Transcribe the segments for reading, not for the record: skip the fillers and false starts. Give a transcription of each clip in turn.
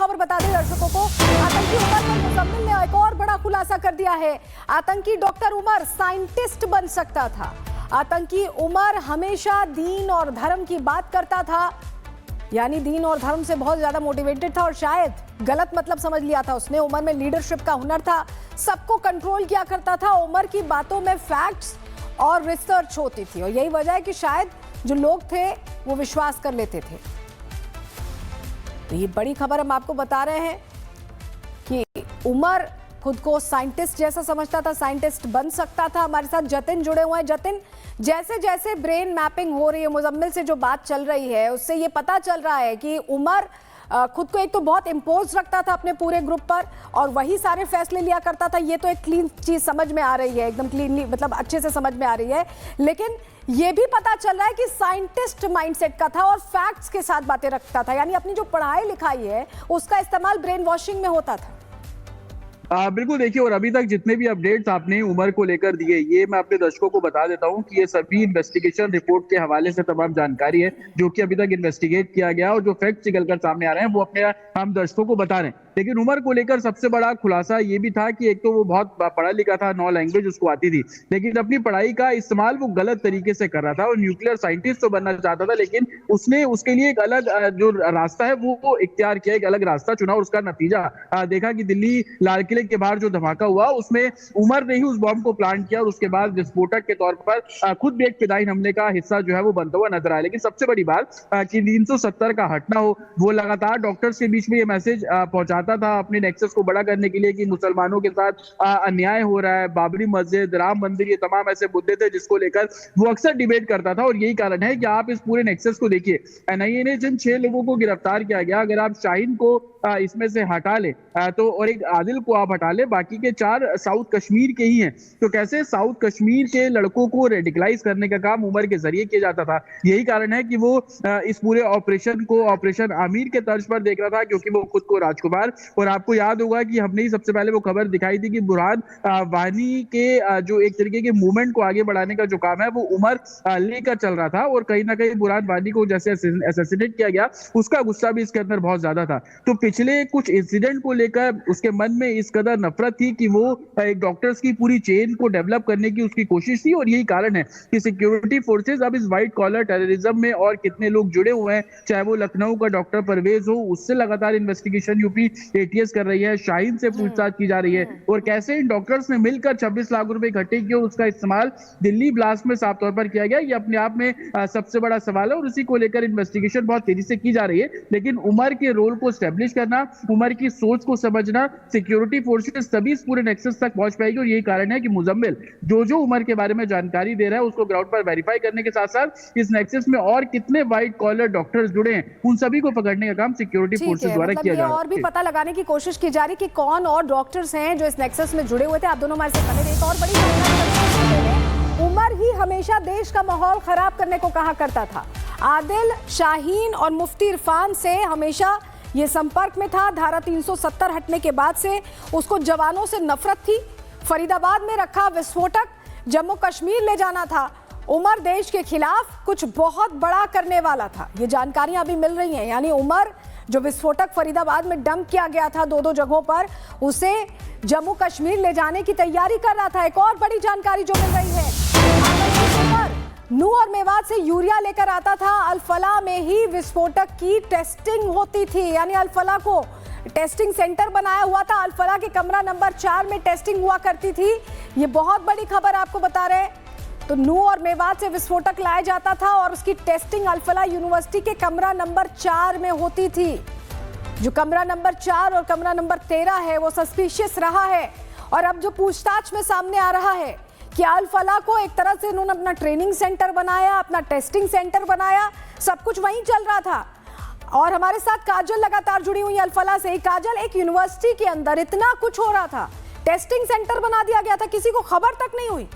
खबर बता दें दर्शकों को। आतंकी उमर पर मुजम्मिल ने एक और बड़ा खुलासा कर दिया है। आतंकी डॉक्टर उमर साइंटिस्ट बन सकता था। आतंकी उमर हमेशा दीन और धर्म की बात करता था, यानी दीन और धर्म से बहुत ज्यादा मोटिवेटेड था और शायद गलत मतलब समझ लिया था उसने। उमर में लीडरशिप का हुनर था, सबको कंट्रोल किया करता था। उमर की बातों में फैक्ट्स और रिसर्च होती थी और यही वजह है कि शायद जो लोग थे वो विश्वास कर लेते थे। तो ये बड़ी खबर हम आपको बता रहे हैं कि उमर खुद को साइंटिस्ट जैसा समझता था, साइंटिस्ट बन सकता था। हमारे साथ जतिन जुड़े हुए हैं। जतिन, जैसे जैसे ब्रेन मैपिंग हो रही है, मुजम्मिल से जो बात चल रही है उससे ये पता चल रहा है कि उमर खुद को एक तो बहुत इम्पोज रखता था अपने पूरे ग्रुप पर और वही सारे फैसले लिया करता था। ये तो एक क्लीन चीज समझ में आ रही है, एकदम क्लीनली, मतलब अच्छे से समझ में आ रही है। लेकिन ये भी पता चल रहा है कि साइंटिस्ट माइंडसेट का था और फैक्ट्स के साथ बातें रखता था, यानी अपनी जो पढ़ाई लिखाई है उसका इस्तेमाल ब्रेन वॉशिंग में होता था। बिल्कुल, देखिए, और अभी तक जितने भी अपडेट्स आपने उमर को लेकर दिए, ये मैं अपने दर्शकों को बता देता हूं कि ये सभी इन्वेस्टिगेशन रिपोर्ट के हवाले से तमाम जानकारी है जो कि अभी तक इन्वेस्टिगेट किया गया और जो फैक्ट्स निकलकर सामने आ रहे हैं वो अपने हम दर्शकों को बता रहे हैं। लेकिन उमर को लेकर सबसे बड़ा खुलासा ये भी था कि एक तो वो बहुत पढ़ा लिखा था, 9 लैंग्वेज उसको आती थी, लेकिन अपनी पढ़ाई का इस्तेमाल वो गलत तरीके से कर रहा था। और न्यूक्लियर साइंटिस्ट तो बनना चाहता था, लेकिन उसने उसके लिए एक अलग जो रास्ता है वो इख्तियार किया, एक अलग रास्ता चुना और उसका नतीजा देखा कि दिल्ली लाल किले के बाहर जो धमाका हुआ उसमें उमर ने ही उस बॉम्ब को प्लांट किया और उसके बाद विस्फोटक के तौर पर खुद भी एक फिदायीन हमले का हिस्सा जो है वो बनता हुआ नजर आया। लेकिन सबसे बड़ी बात कि 370 का हटना हो, वो लगातार डॉक्टर्स के बीच में ये मैसेज पहुंचाता था अपने नेक्सस को बड़ा करने के लिए कि मुसलमानों के साथ अन्याय हो रहा है। बाबरी मस्जिद, राम मंदिर, ये तमाम ऐसे मुद्दे थे जिसको लेकर वो अक्सर डिबेट करता था। और यही कारण है कि आप इस पूरे नेक्सस को देखिए, एनआईए ने जिन 6 लोगों को गिरफ्तार किया गया, अगर आप शाहीन को इसमें से हटा ले तो और एक आदिल को आप हटा ले, बाकी के 4 साउथ कश्मीर के ही हैं। तो कैसे साउथ कश्मीर के लड़कों को रेडिकलाइज करने का काम उमर के जरिए किया जाता था। यही कारण है कि वो इस पूरे ऑपरेशन को ऑपरेशन आमिर के तर्ज पर देख रहा था, क्योंकि वो खुद को राजकुमार, और आपको याद होगा कि हमने ही सबसे पहले वो खबर दिखाई थी कि बुरहान वानी के जो एक तरीके के मूवमेंट को आगे बढ़ाने का जो काम है वो उमर लेकर चल रहा था। और कहीं ना कहीं बुरहान वानी को जैसे असैसिनेट किया गया, उसका गुस्सा भी इसके अंदर बहुत ज्यादा था। तो पिछले कुछ इंसिडेंट को लेकर उसके मन में इस कदर नफरत थी कि वो एक डॉक्टर्स की पूरी चेन को डेवलप करने की उसकी कोशिश थी। और यही कारण है कि सिक्योरिटी फोर्सेस अब इस व्हाइट कॉलर टेररिज्म में और कितने लोग जुड़े हुए हैं, चाहे वो लखनऊ का डॉक्टर परवेज हो, उससे लगातार इन्वेस्टिगेशन यूपी एटीएस कर रही है, शाहीन से पूछताछ की जा रही है, और कैसे इन डॉक्टर्स ने मिलकर 26 लाख रुपए इकट्ठे किए, उसका इस्तेमाल दिल्ली ब्लास्ट में साफ तौर पर किया गया। ये अपने आप में सबसे बड़ा सवाल है और उसी को लेकर इन्वेस्टिगेशन बहुत तेजी से की जा रही है। लेकिन उमर के रोल को स्टैब्लिश करना, उमर की सोच को समझना, सिक्योरिटी फोर्सेस तभी इस पूरे नेक्सस तक पहुंच पाएगी। और यही कारण है कि मुजम्मिल जो उमर के बारे में जानकारी दे रहा है उसको ग्राउंड पर वेरीफाई करने के साथ साथ इस नेक्सस में और कितने व्हाइट कॉलर डॉक्टर्स जुड़े हैं उन सभी को पकड़ने का काम सिक्योरिटी फोर्सेस द्वारा किया जा रहा है। और भी पता लगाने की कोशिश की जा रही कि कौन और डॉक्टर्स हैं जो इस नेक्सस में जुड़े हुए थे। आप दोनों हमारे साथ बने। एक और बड़ी जानकारी, उमर ही हमेशा देश का माहौल खराब करने को कहा करता था। आदिल, शाहीन और मुफ्ती इरफान से हमेशा ये संपर्क में था। धारा 370 हटने के बाद से उसको जवानों से नफरत थी। फरीदाबाद में रखा विस्फोटक जम्मू कश्मीर ले जाना था। उमर देश के खिलाफ कुछ बहुत बड़ा करने वाला था, ये जानकारियां अभी मिल रही हैं। यानी उमर जो विस्फोटक फरीदाबाद में डंप किया गया था 2-2 जगहों पर, उसे जम्मू कश्मीर ले जाने की तैयारी कर रहा था। एक और बड़ी जानकारी जो मिल रही है, नू और मेवात से यूरिया लेकर आता था। अल-फलाह में ही विस्फोटक की टेस्टिंग होती थी, यानी अल-फलाह को टेस्टिंग सेंटर बनाया हुआ था। अल-फलाह के कमरा नंबर 4 में टेस्टिंग हुआ करती थी। ये बहुत बड़ी खबर आपको बता रहे हैं। तो नू और मेवात से विस्फोटक लाया जाता था और उसकी टेस्टिंग अल-फलाह यूनिवर्सिटी के कमरा नंबर 4 में होती थी। जो कमरा नंबर 4 और कमरा नंबर 13 है वो सस्पिशियस रहा है। और अब जो पूछताछ में सामने आ रहा है कि अल-फलाह को एक तरह से उन्होंने अपना ट्रेनिंग सेंटर बनाया, अपना टेस्टिंग सेंटर बनाया, सब कुछ वहीं चल रहा था। और हमारे साथ काजल लगातार जुड़ी हुई अल-फलाह से। काजल, एक यूनिवर्सिटी के अंदर इतना कुछ हो रहा था, टेस्टिंग सेंटर बना दिया गया था, किसी को खबर तक नहीं हुई।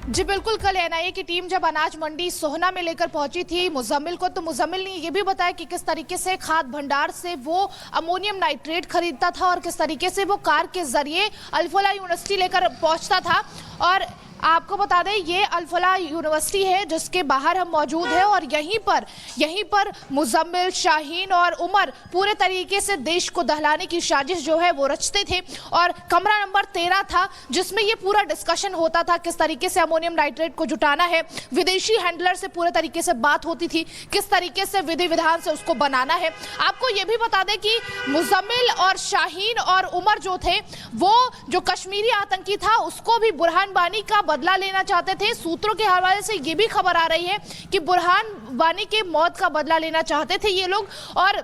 जी बिल्कुल, कल एनआईए की टीम जब अनाज मंडी सोहना में लेकर पहुंची थी मुजम्मिल को, तो मुजम्मिल ने ये भी बताया कि किस तरीके से खाद्य भंडार से वो अमोनियम नाइट्रेट खरीदता था और किस तरीके से वो कार के जरिए अल-फलाह यूनिवर्सिटी लेकर पहुंचता था। और आपको बता दें ये अल-फलाह यूनिवर्सिटी है जिसके बाहर हम मौजूद हैं और यहीं पर मुजम्मिल, शाहीन और उमर पूरे तरीके से देश को दहलाने की साजिश जो है वो रचते थे। और कमरा नंबर 13 था जिसमें ये पूरा डिस्कशन होता था किस तरीके से अमोनियम नाइट्रेट को जुटाना है। विदेशी हैंडलर से पूरे तरीके से बात होती थी किस तरीके से विधि विधान से उसको बनाना है। आपको ये भी बता दें कि मुजम्मिल और शाहीन और उमर जो थे वो जो कश्मीरी आतंकी था उसको भी बुरहान वानी का बदला लेना चाहते थे। सूत्रों के हवाले से ये भी खबर आ रही है कि बुरहान वानी के मौत का बदला लेना चाहते थे ये लोग। और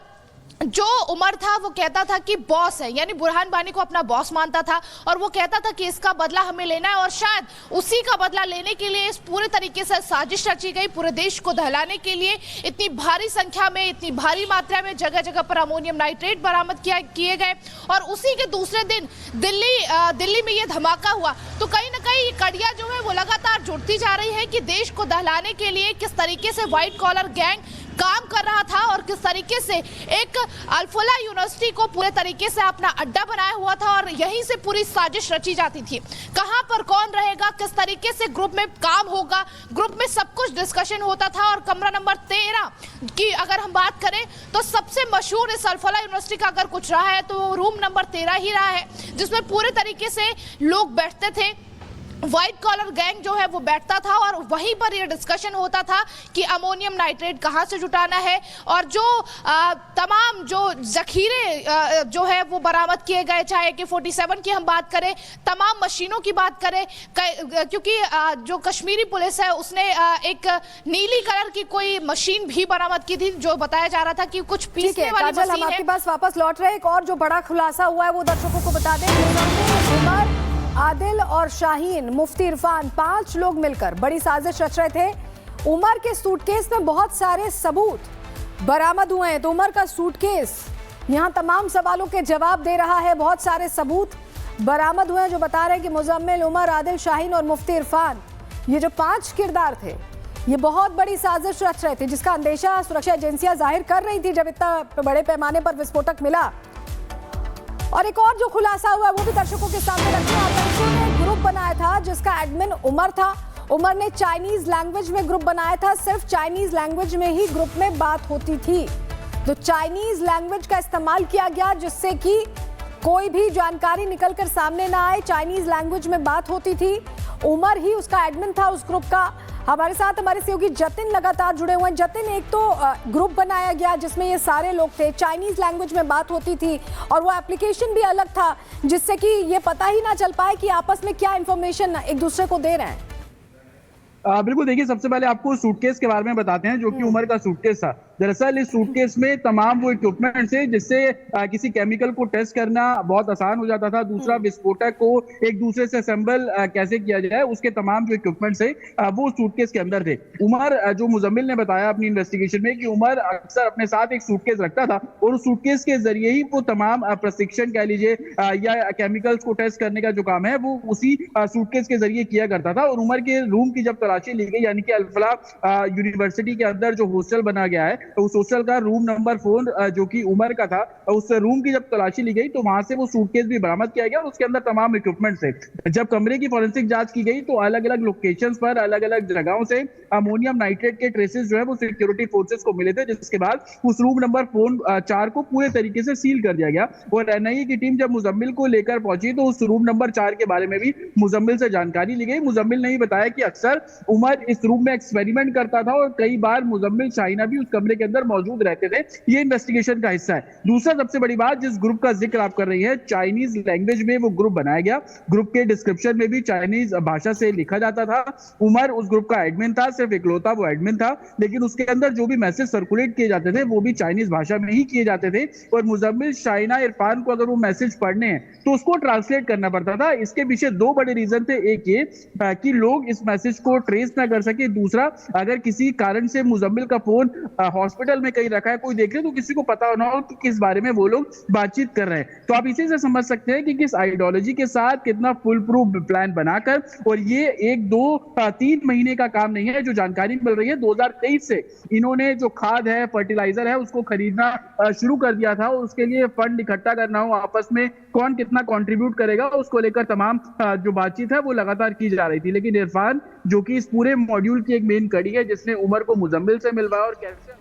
जो उमर था वो कहता था कि बॉस है, यानी बुरहान वानी को अपना बॉस मानता था और वो कहता था कि इसका बदला हमें लेना है। और शायद उसी का बदला लेने के लिए इस पूरे तरीके से साजिश रची गई पूरे देश को दहलाने के लिए। इतनी भारी संख्या में, इतनी भारी मात्रा में जगह जगह पर अमोनियम नाइट्रेट बरामद किए गए। और उसी के दूसरे दिन दिल्ली में ये धमाका हुआ तो कहीं ना कहीं कड़ियां जो है वो लगातार जुड़ती जा रही है कि देश को दहलाने के लिए किस तरीके से व्हाइट कॉलर गैंग काम कर रहा था और किस तरीके से एक अल-फलाह यूनिवर्सिटी को पूरे तरीके से अपना अड्डा बनाया हुआ था और यहीं से पूरी साजिश रची जाती थी। कहां पर कौन रहेगा, किस तरीके से ग्रुप में काम होगा, ग्रुप में सब कुछ डिस्कशन होता था। और कमरा नंबर 13 की अगर हम बात करें तो सबसे मशहूर इस अल-फलाह यूनिवर्सिटी का अगर कुछ रहा है तो रूम नंबर 13 ही रहा है जिसमें पूरे तरीके से लोग बैठते थे। व्हाइट कॉलर गैंग जो है वो बैठता था और वहीं पर ये डिस्कशन होता था कि अमोनियम नाइट्रेट कहाँ से जुटाना है। और जो तमाम जो जखीरे जो है वो बरामद किए गए, चाहे AK-47 की हम बात करें, तमाम मशीनों की बात करें, क्योंकि जो कश्मीरी पुलिस है उसने एक नीली कलर की कोई मशीन भी बरामद की थी जो बताया जा रहा था कि कुछ पीसने वाली मशीन है। हम आपके पास वापस लौट रहे हैं। एक और जो बड़ा खुलासा हुआ है वो दर्शकों को बता दें। उमर, आदिल और शाहीन, मुफ्ती इरफान, 5 लोग मिलकर बड़ी साजिश रच रहे थे। उमर के सूटकेस में बहुत सारे सबूत बरामद हुए हैं तो उमर का सूटकेस यहां तमाम सवालों के जवाब दे रहा है। बहुत सारे सबूत बरामद हुए हैं जो बता रहे हैं कि मुजम्मिल, उमर, आदिल, शाहीन और मुफ्ती इरफान, ये जो 5 किरदार थे ये बहुत बड़ी साजिश रच रहे थे जिसका अंदेशा सुरक्षा एजेंसियां जाहिर कर रही थी जब इतना बड़े पैमाने पर विस्फोटक मिला। और एक और जो खुलासा हुआ है वो भी दर्शकों के सामने रखते हैं। आतंकियों ने ग्रुप बनाया था जिसका एडमिन उमर था। उमर ने चाइनीज लैंग्वेज में ग्रुप बनाया था, सिर्फ चाइनीज लैंग्वेज में ही ग्रुप में बात होती थी। तो चाइनीज लैंग्वेज का इस्तेमाल किया गया जिससे कि कोई भी जानकारी निकलकर सामने ना आए। चाइनीज लैंग्वेज में बात होती थी। उमर ही उसका एडमिन था उस ग्रुप का। हमारे साथ हमारे सहयोगी जतिन लगातार जुड़े हुए हैं। जतिन, एक तो ग्रुप बनाया गया जिसमें ये सारे लोग थे, चाइनीज लैंग्वेज में बात होती थी और वो एप्लीकेशन भी अलग था जिससे कि ये पता ही ना चल पाए कि आपस में क्या इंफॉर्मेशन एक दूसरे को दे रहे हैं। बिल्कुल, देखिए सबसे पहले आपको सूटकेस के बारे में बताते हैं जो कि उमर का सूटकेस था। दरअसल इस सूटकेस में तमाम वो इक्विपमेंट्स है जिससे किसी केमिकल को टेस्ट करना बहुत आसान हो जाता था। दूसरा, विस्फोटक को एक दूसरे से असेंबल कैसे किया जाए उसके तमाम जो इक्विपमेंट्स है वो सूटकेस के अंदर थे। उमर, जो मुजम्मिल ने बताया अपनी इन्वेस्टिगेशन में कि उमर अक्सर अपने साथ एक सूटकेस रखता था और उस सूटकेस के जरिए ही वो तमाम प्रशिक्षण कह लीजिए या केमिकल्स को टेस्ट करने का जो काम है वो उसी सूटकेस के जरिए किया करता था। और उमर के रूम की जब तलाशी ली गई, यानी कि अल-फलाह यूनिवर्सिटी के अंदर जो हॉस्टल बना गया है तो उस हॉस्टल का रूम नंबर 4 जो कि उमर का था, उस रूम की जब तलाशी ली गई तो वहां से वो सूटकेस भी बरामद किया गया और उसके अंदर तमाम इक्विपमेंट्स थे। जब कमरे की फॉरेंसिक जांच की गई तो अलग अलग लोकेशंस पर, अलग अलग जगहों से अमोनियम नाइट्रेट के ट्रेसेस जो है वो सिक्योरिटी फोर्सेस को मिले थे, जिसके बाद उस रूम नंबर 4 को पूरे तरीके से सील कर दिया गया। और NIA की टीम जब मुजम्मिल को लेकर पहुंची तो उस रूम नंबर 4 के बारे में भी मुजम्मिल से जानकारी ली गई। मुजम्मिल ने ही बताया कि अक्सर उमर इस रूम में एक्सपेरिमेंट करता था और कई बार मुजम्मिल, शाहीना भी उस कमरे के अंदर मौजूद रहते थे। ये इन्वेस्टिगेशन का हिस्सा है। दूसरा सबसे बड़ी बात, जिस ग्रुप का जिक्र आप कर रही है, चाइनीज लैंग्वेज में वो ग्रुप बनाया गया। ग्रुप के डिस्क्रिप्शन में भी चाइनीज भाषा से लिखा जाता था। उमर उस ग्रुप का एडमिन था, सिर्फ इकलौता वो एडमिन था, लेकिन उसके अंदर जो भी मैसेज सर्कुलेट किए जाते थे वो भी चाइनीज भाषा में ही किए जाते थे। और मुजम्मिल, शाहीना, इरफान को अगर वो मैसेज पढ़ने हैं तो उसको ट्रांसलेट करना पड़ता था। इसके पीछे 2 बड़े रीजन थे। एक ये कि लोग इस मैसेज को ट्रेस ना कर सके, दूसरा अगर किसी कारण से मुजम्मिल का फोन हॉस्पिटल में कहीं रखा है, कोई देख ले तो किसी को पता ना हो कि किस बारे में वो लोग बातचीत कर रहे हैं। तो आप इसी से समझ सकते हैं कि किस आइडियोलॉजी के साथ कितना फुल प्रूफ प्लान बनाकर, और ये 1-2-3 महीने का काम नहीं है। जो जानकारी मिल रही है 2023 से इन्होंने जो खाद है, फर्टिलाइजर है, उसको खरीदना शुरू कर दिया था। उसके लिए फंड इकट्ठा करना हो, आपस में कौन कितना कंट्रीब्यूट करेगा, उसको लेकर तमाम जो बातचीत है वो लगातार की जा रही थी। लेकिन इरफान जो कि इस पूरे मॉड्यूल की एक मेन कड़ी है, जिसने उमर को मुजम्मिल से मिलवाया और कैसे